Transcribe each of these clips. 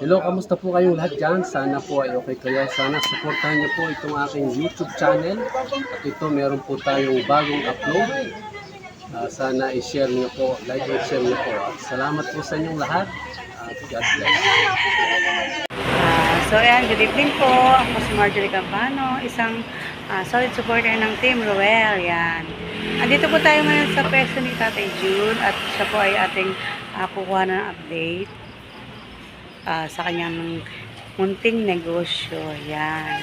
Hello, kamusta po kayong lahat dyan? Sana po ay okay kayo. Sana supportahan niyo po itong aking YouTube channel. At ito, meron po tayong bagong upload. Sana i-share niyo po, like and share niyo po. At salamat po sa inyong lahat. God bless. So ayan, good evening po. Ako si Marjorie Campano, isang solid supporter ng Team Roel. Yan. Andito po tayo ngayon sa pwesto ni Tatay June at siya po ay ating kukuha ng update sa kanyang munting negosyo. Yan.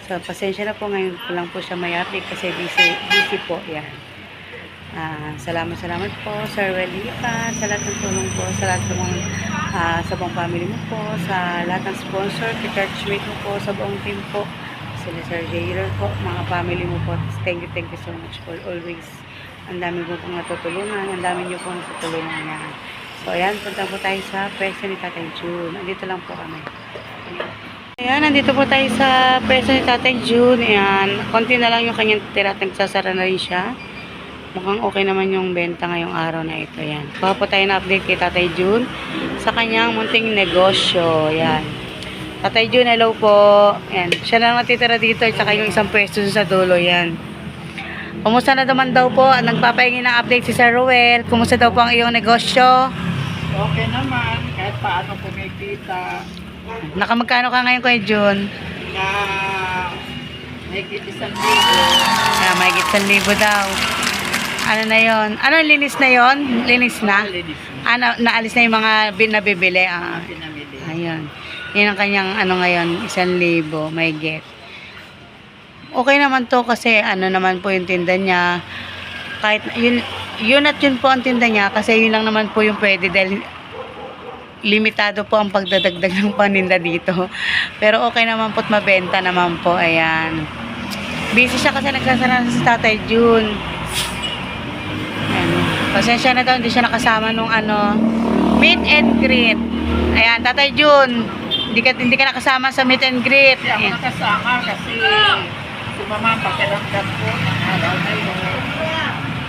So pasensya na po, ngayon ko lang po siya may update kasi busy po. Yan. Salamat po Sir Welipa, sa lahat ng tulong po, sa lahat ng sa buong family mo po, sa lahat ng sponsor, churchmate mo po, sa buong team po, sila Sir Jailer po, mga family mo po. Thank you so much for always. Ang dami po pong natutulungan, ang dami niyo pong natutulungan yan. So ayan, punta po tayo sa pwesto ni Tatay June. Nandito lang po kami. Ayan, nandito po tayo sa pwesto ni Tatay June. Ayan, konti na lang yung kanyang tira at nagsasara na rin siya. Mukhang okay naman yung benta ngayong araw na ito. Yan. Kuha po tayo na update kay Tatay June sa kanyang munting negosyo. Yan. Tatay June, hello po. Yan. Siya na natitira dito at saka yung isang pwesto sa dulo. Yan. Kumusta na naman daw po? Nagpapahingi ng update si Sir Roel. Kumusta daw po ang iyong negosyo? Okay naman, kahit paano kumikita. Nakamagkano ka ngayon kay June? Na may 1,000. May 1,000 daw. Ano na yon? Ano, linis na yon? Linis na? Ano, naalis na yung mga nabibili? Pinamili. Ayun. Yun ang kanyang ano ngayon, 1,000 may get. Okay naman to kasi ano naman po yung tinda niya. Kahit yun at yun po ang tinda niya kasi yun lang naman po yung pwede dahil limitado po ang pagdadagdag ng paninda dito. Pero okay naman po at mabenta naman po. Ayan. Busy siya kasi nagsasara sa Tatay June. Ayan. Pasensya na daw, hindi siya nakasama nung ano, meet and greet. Ayan, Tatay June, hindi ka nakasama sa meet and greet. Hindi ako nakasama kasi sumama ang pakiramdam ko ng araw na yun.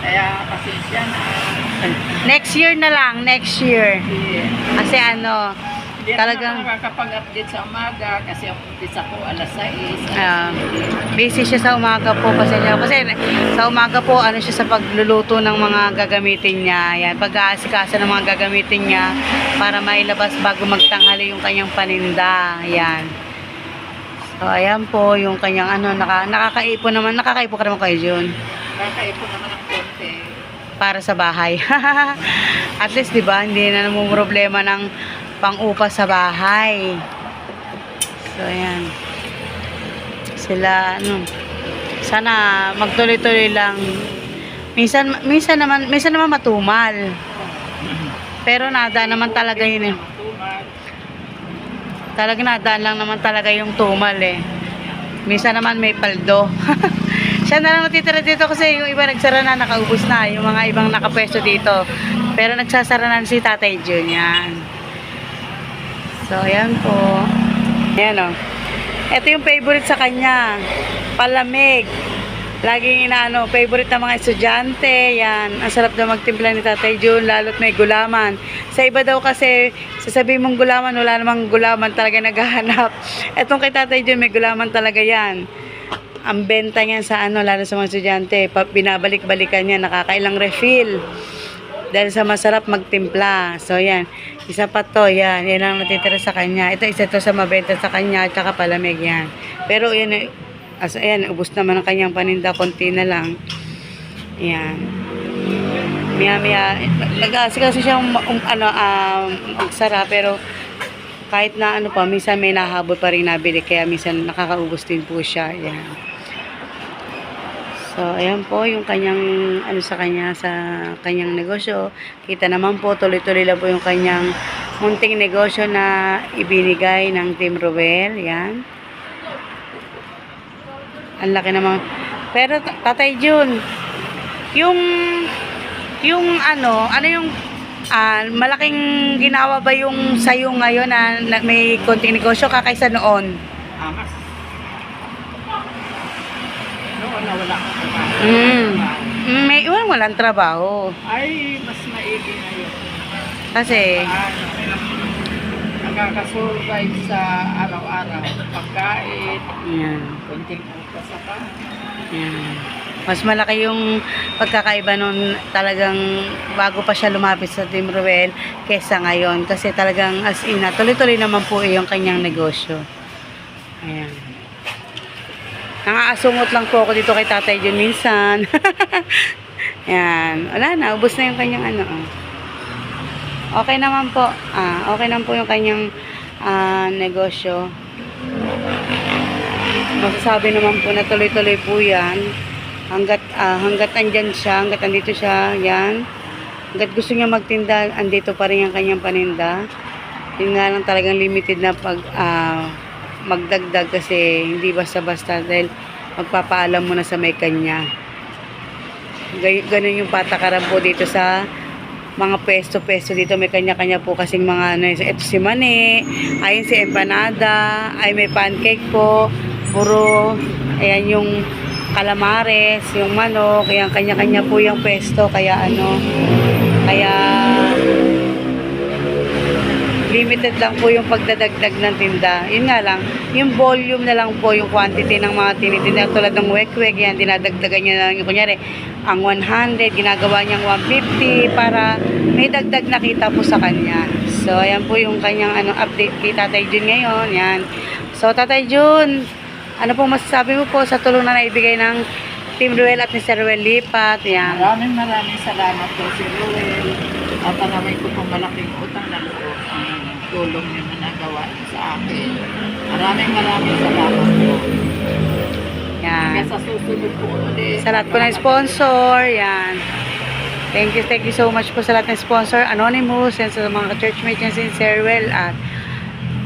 Kaya pasensya na. Next year na lang, next year. Kasi ano, Hindi talagang ako nakakapag-update sa umaga kasi ang umpisa ko alas 6. busy siya sa umaga po kasi sa umaga po ano siya sa pagluluto ng mga gagamitin niya. Yan, pag-aasikaso ng mga gagamitin niya para mailabas bago magtanghali yung kanyang paninda. Yan. So ayan po yung kanyang ano, nakakaipon ka naman kayo June. Nakakaipon naman ng konti. Para sa bahay. At least 'di ba, hindi na problema ng pang-upa sa bahay. So ayan. Sila ano, sana magtuloy-tuloy lang. Minsan naman matumal. Pero nada naman talaga yun eh. Talaga nadaan lang naman talaga yung tumal eh. Minsan naman may paldo. Siya na lang natitira dito kasi yung iba nagsara na, nakaubos na. Yung mga ibang nakapwesto dito. Pero nagsasara na si Tatay June. Yan. So, ayan po. Ayan o. Ito yung favorite sa kanya. Palamig. Laging inaano, favorite ng mga estudyante. Yan. Ang sarap daw magtimpla ni Tatay June, lalo't may gulaman. Sa iba daw kasi, sasabihin mong gulaman, wala namang gulaman talaga naghahanap. Etong kay Tatay June, may gulaman talaga yan. Ang benta niya sa ano, lalo sa mga estudyante, binabalik-balikan niya, nakakailang refill. Dahil sa masarap magtimpla. So, yan. Isa pa to, yan. Yan ang natitira sa kanya. Ito, isa to sa mabenta sa kanya, at saka palamig, yan. Pero, yan, ayan, ubos naman ang kanyang paninda, konti na lang. Yan. Maya, nag-aasikaso siya magsara, pero kahit na ano pa, minsan may nahabol pa rin nabili, kaya minsan nakakaubos din po siya. Yan. So, ayan po yung kanyang, sa kanyang negosyo. Kita naman po, tuloy-tuloy lang po yung kanyang munting negosyo na ibinigay ng Team Roel. Yan. Ang laki naman. Pero, Tatay June, yung malaking ginawa ba yung sayo ngayon na may konting negosyo kakaysa noon? Mas noon na wala akong May walang trabaho. ay mas maigi na yun. Kasi nakakasurvive sa araw-araw. Pagkain, Yan. kunting utas sa pa. Yan. Mas malaki yung pagkakaiba nun talagang bago pa siya lumapit sa Team Ruel kesa ngayon. Kasi talagang as in, tuloy-tuloy naman po yung kanyang negosyo. Ayan. Nakaasungot lang po ako dito kay Tatay Jun minsan. Ayan. Wala na, ubos na yung kanyang ano. Okay naman po. Okay naman po yung kanyang negosyo. Masasabi naman po na tuloy-tuloy po yan. Hanggat andyan siya, hanggat andito siya, yan. Hanggat gusto niya magtinda, andito pa rin ang kanyang paninda. Yun nga lang talagang limited na magdagdag kasi hindi basta-basta dahil magpapaalam mo na sa may kanya. Ganun yung patakaran po dito sa mga pesto-pesto dito. May kanya-kanya po kasing mga ano. Ito si Mani, ayun si Empanada, ay may pancake po, puro, ayan yung calamares, yung manok, kaya kanya-kanya po yung pesto, kaya limited lang po yung pagdadagdag ng tinda. Yun nga lang, yung volume na lang po, yung quantity ng mga tinitinda, tulad ng wek-wek, yan, dinadagdagan niya lang, kunyari, ang 100, ginagawa niyang 150 para may dagdag na kita po sa kanya. So, ayan po yung kanyang update kay Tatay Jun ngayon, yan. So, Tatay Jun, ano pong masasabi mo po sa tulong na naibigay ng Team Ruel at ni Sir Ruel Lipat? Yan. Maraming salamat po si Ruel. At naman ko pong malaking utang na loob ang tulong niyo na nagawa sa akin. Maraming salamat po. Yan. Hanggang sa susunod po ulit. Sa lahat po ng sponsor, yan. Thank you so much po sa lahat ng sponsor, Anonymous, and sa mga churchmates niya si Sir Ruel at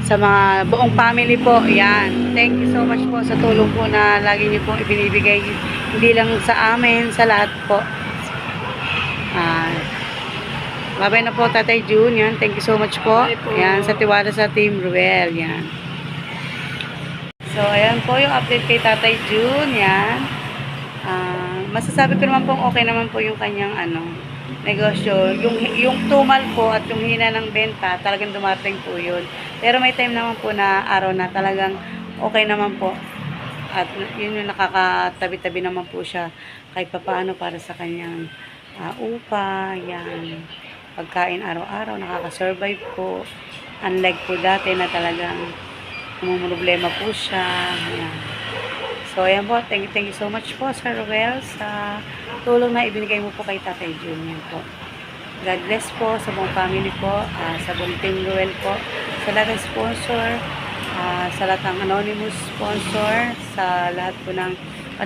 sa mga buong family po, yan. Thank you so much po sa tulong po na lagi niyo pong ibinibigay, hindi lang sa amin, sa lahat po. Babay na po Tatay Jun, yan. Thank you so much po. Yan, sa tiwala sa Team Ruel, yan. So, ayan po yung update kay Tatay Jun, yan. Masasabi ko naman po okay naman po yung kanyang negosyo. Yung tumal po at yung hina ng benta, talagang dumating po yun. Pero may time naman po na araw na talagang okay naman po. At yun yung nakakatabi-tabi naman po siya kahit papaano para sa kanyang upa, yan. Pagkain araw-araw, nakaka-survive po. Unlike po dati na talagang problema po siya. Yan. So, ayan po. Thank you so much po, Sir Ruel, sa tulong na ibinigay mo po kay Tatay Jun. Yan po. God bless po sa buong family po, sa buong Team Ruel po, sa lahat ng sponsor, sa lahat ng anonymous sponsor, sa lahat po ng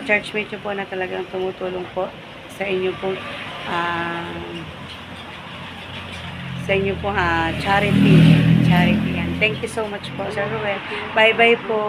churchmate po na talagang tumutulong po sa inyo po charity yan. Thank you so much po, Sir Ruel. Bye-bye po.